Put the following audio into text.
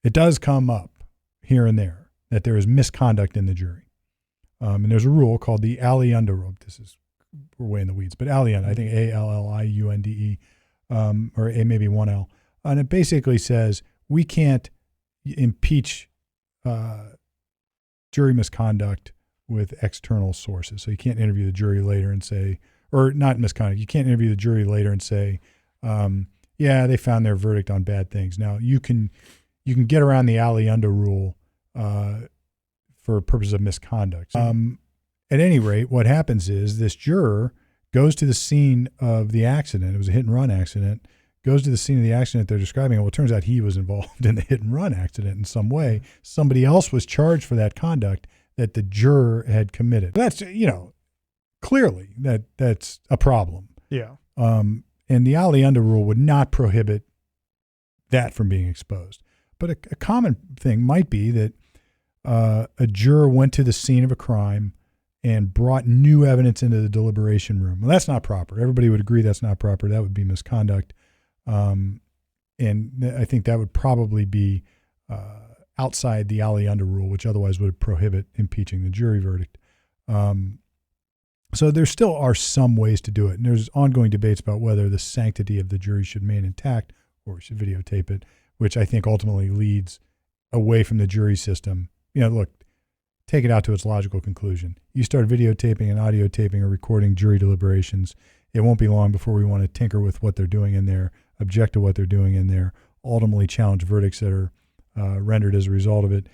it does come up here and there that there is misconduct in the jury. And there's a rule called the Aliunda rule. We're way in the weeds, but Aliunda, I think Alliunde, or maybe one L. And it basically says we can't impeach jury misconduct with external sources. So you can't interview the jury later and say, or not misconduct, you can't interview the jury later and say, yeah, they found their verdict on bad things. Now, you can get around the Aliunda rule for purposes of misconduct. At any rate, what happens is this juror goes to the scene of the accident. It was a hit and run accident. Goes to the scene of the accident they're describing. Well, it turns out he was involved in the hit and run accident in some way. Somebody else was charged for that conduct that the juror had committed. That's, clearly that's a problem. Yeah. And the Aliunda rule would not prohibit that from being exposed. But a common thing might be that a juror went to the scene of a crime and brought new evidence into the deliberation room. Well, that's not proper. Everybody would agree that's not proper. That would be misconduct. And I think that would probably be outside the Aliunda rule, which otherwise would prohibit impeaching the jury verdict. So there still are some ways to do it. And there's ongoing debates about whether the sanctity of the jury should remain intact or we should videotape it, which I think ultimately leads away from the jury system. Look, take it out to its logical conclusion. You start videotaping and audio taping or recording jury deliberations, it won't be long before we want to tinker with what they're doing in there, object to what they're doing in there, ultimately challenge verdicts that are rendered as a result of it.